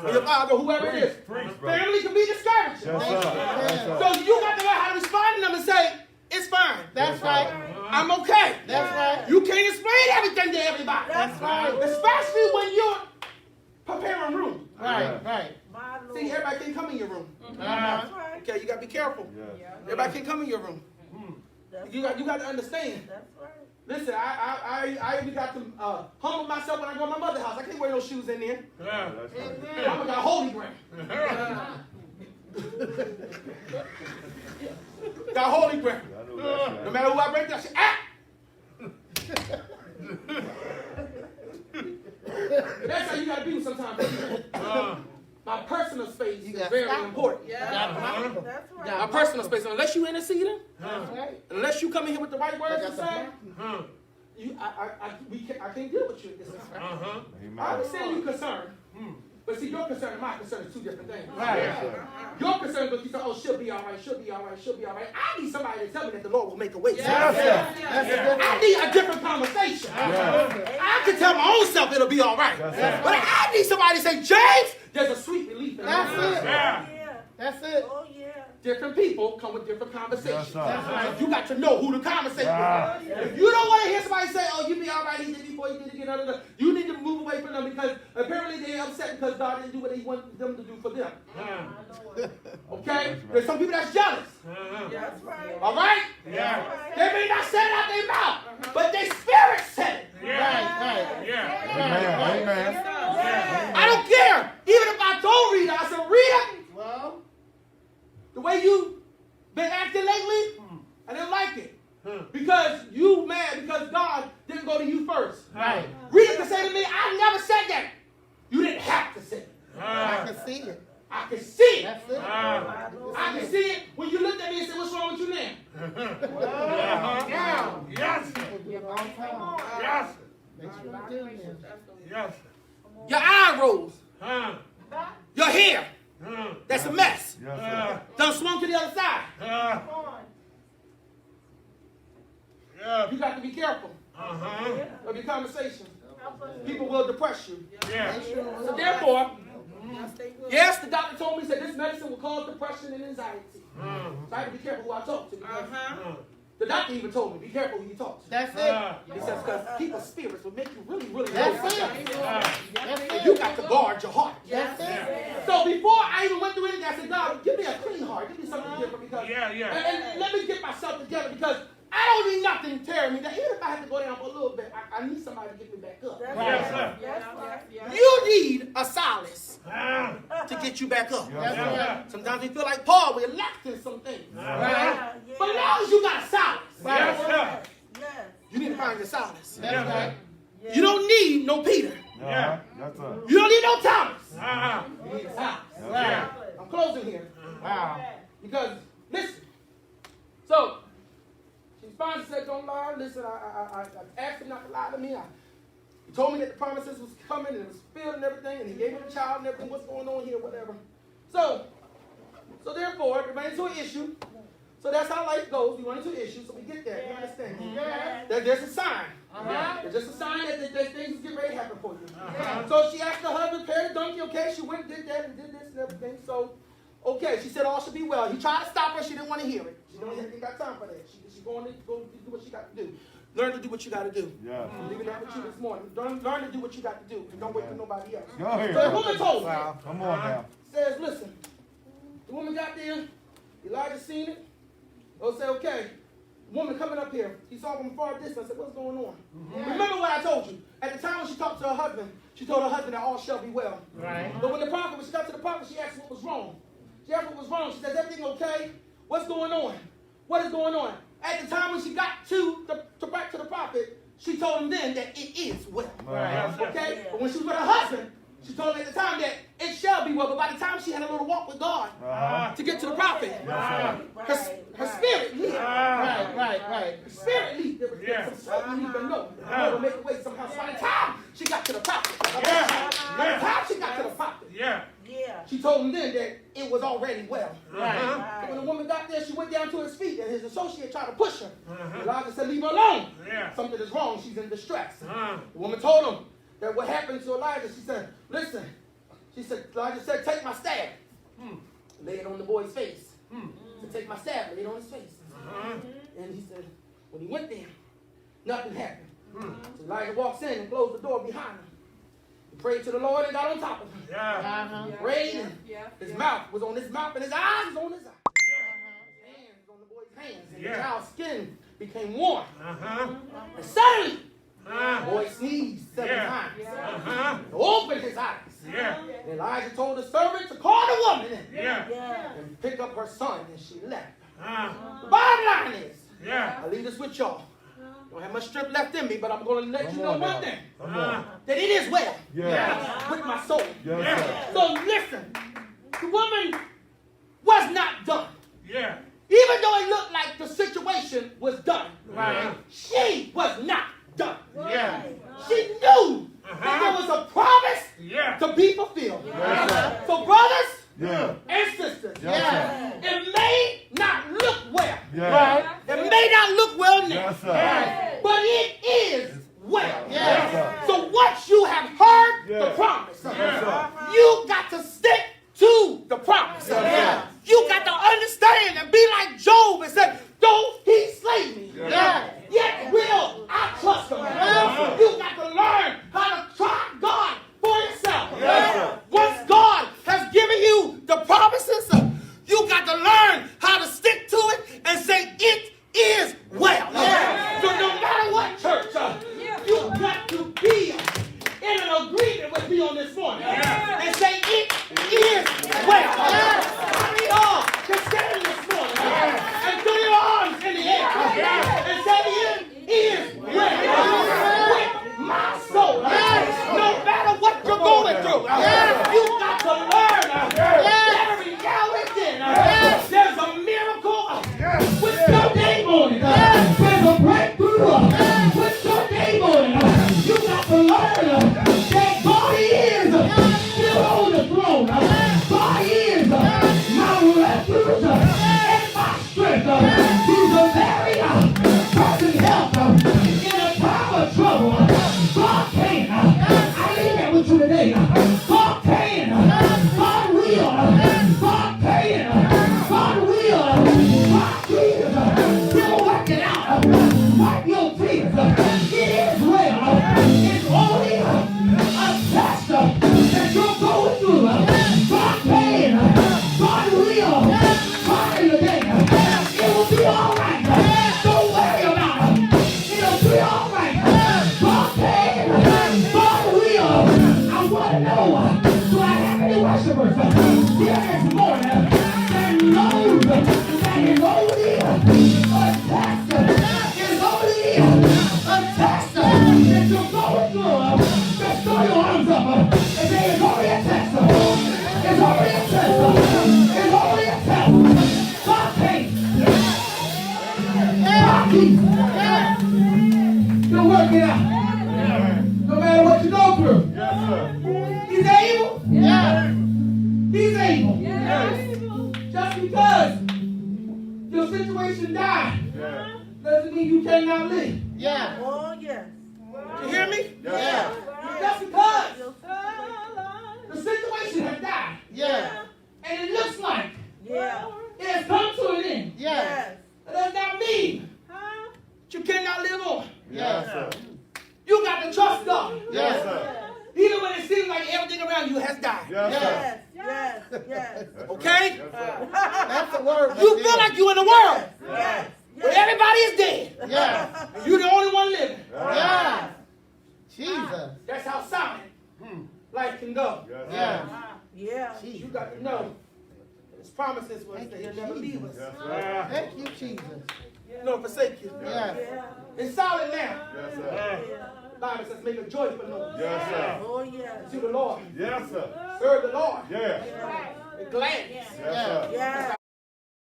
or your father, whoever it is. Family can be discouraging. So you got to learn how to respond to them and say, it's fine. That's right. I'm okay. That's right. You can't explain everything to everybody. That's right. Especially when you're preparing a room. Right. See, everybody can come in your room. That's right. Okay, you got to be careful. Everybody can come in your room. You got to understand. That's right. Listen, I even got to humble myself when I go to my mother's house. I can't wear no shoes in there. Yeah, that's right. Mama got holy ground. Got holy ground. No matter who I break down, that's how you got to be sometimes. My personal space is very important. That's right. My personal space, unless you intercede, unless you come in here with the right words to say, I can't deal with you at this time. I understand you're concerned. But see, your concern and my concern is two different things. Your concern is you say, oh, she'll be all right, she'll be all right, she'll be all right. I need somebody to tell me that the Lord will make a way. I need a different conversation. I can tell my own self it'll be all right. But I need somebody to say, James, there's a sweet relief in that. That's it. Oh, yeah. Different people come with different conversations. You got to know who to conversate with. If you don't want to hear somebody say, oh, you be all right, he did before he did again, you need to move away from them because apparently they're upset because God didn't do what he wanted them to do for them. Okay? There's some people that's jealous. That's right. All right? Yeah. They may not say it out their mouth, but their spirit said it. Amen. I don't care. Even if I don't read it, I said, read it. Well, the way you been acting lately, I didn't like it. Because you mad because God didn't go to you first. Right. Read it to say to me, I never said that. You didn't have to say it. I can see it. I can see it. That's it. I can see it when you looked at me and said, what's wrong with you now? Yes. Yes. Your eye rolls. Your hair. That's a mess. Done swung to the other side. You got to be careful of your conversation. People will depress you. So therefore, yes, the doctor told me, he said this medicine will cause depression and anxiety. So I have to be careful who I talk to. The doctor even told me, be careful who you talk to. That's it. He says, because people's spirits will make you really, really nervous. You got to guard your heart. That's it. So before I even went through anything, I said, God, give me a clean heart. Give me something different. Because, and let me get myself together because I don't need nothing tearing me down. Even if I have to go down for a little bit, I need somebody to get me back up. You need a solace to get you back up. Sometimes we feel like Paul, we're locked in some things. But as long as you got a solace, you need to find your solace. You don't need no Peter. You don't need no Thomas. You need a solace. I'm closing here. Because, listen. So, Sponsor said, don't lie. Listen, I asked him not to lie to me. He told me that the promises was coming and it was filled and everything, and he gave me the child and everything, what's going on here, whatever. So therefore, it remains to an issue. So that's how life goes. We run into issues, so we get that. You understand? That there's a sign. There's just a sign that things get ready to happen for you. So she asked her husband, carry the donkey, okay? She went and did that and did this and everything. So, okay, she said all should be well. He tried to stop her. She didn't want to hear it. She didn't got time for that. She's going to go do what she got to do. Learn to do what you got to do. I'm leaving that with you this morning. Learn to do what you got to do. And don't wait for nobody else. Go ahead. So the woman told me. Come on now. Says, listen. The woman got there. Elijah seen it. They'll say, okay. The woman coming up here. He saw from far distance. I said, what's going on? Remember what I told you. At the time when she talked to her husband, she told her husband that all shall be well. Right. But when she got to the prophet, she asked what was wrong. She asked what was wrong. She says, everything okay? What's going on? What is going on? At the time when she got back to the prophet, she told him then that it is well. Right. Okay? But when she was with her husband, she told him at the time that it shall be well. But by the time she had a little walk with God to get to the prophet, her spirit leaped. Right. Her spirit leaped. There was some sudden leap and no. The Lord will make a way somehow. So by the time she got to the prophet, she told him then that it was already well. So when the woman got there, she went down to his feet, and his associate tried to push her. Elijah said, leave her alone. Something is wrong. She's in distress. The woman told him that what happened to Elijah. She said, listen, Elijah said, take my staff. Lay it on the boy's face. To take my staff, lay it on his face. And he said, when he went there, nothing happened. So Elijah walks in and closed the door behind him. He prayed to the Lord and got on top of him. He prayed, and his mouth was on his mouth, and his eyes was on his eyes. His hands was on the boy's hands, and the child's skin became warm. And suddenly, the boy sneezed 7 times. To open his eyes. And Elijah told the servant to call the woman in and pick up her son, and she left. The bottom line is, I'll leave this with y'all. Don't have much strength left in me, but I'm going to let you know one thing. That it is well with my soul. So listen, the woman was not done. Even though it looked like the situation was done, she was not done. She knew that there was a promise to be fulfilled. So brothers and sisters, it may not look well. It may not look well now, but it is well. So once you have heard the promise, you got to stick to the promise. You got to understand and be like Job and say, though he slay me, yet will I trust him. You got to learn how to try God for yourself. Once God has given you the promises, you got to learn how to stick to it and say, it is well. So no matter what, church, you got to be in an agreement with me on this morning and say, it is well. How many y'all can stand this morning and throw your arms in the air and say, it is well with my soul? No matter what you're going through, you got to learn every now and then there's a miracle with your name on it. There's a breakthrough with your name on it. You got to learn that God is still on the throne. God is my refuge and my strength. He's a very present help in a time of trouble. God can. I leave that with you today. God can. God will. God can. God will. God is still working out. Wipe your tears. It is well. It's only a test that you're going through. God can. God will. God in the day. It will be all right. Don't worry about it. It'll be all right. God can. God will. I want to know, do I have any worshipers here this morning that knows that it's only a test? It's only a test that you're going through. Just throw your arms up and say, it's only a test. It's only a test. It's only a test. God can. God keeps. You'll work it out. No matter what you go through. He's able. He's able. Just because your situation died doesn't mean you cannot live. Oh, yes. You hear me? Just because the situation has died. And it looks like it has come to an end. That does not mean that you cannot live on. You got to trust God. Even when it seems like everything around you has died. Yes. Okay? That's the word. You feel like you're in the world where everybody is dead. And you're the only one living. Jesus. That's how silent life can go. You got to know that His promises was that He'll never leave us. Thank you, Jesus. Nor forsake you. It's solid now. The Bible says make a joyful noise Oh, yes. to the Lord. Serve the Lord. With gladness. That's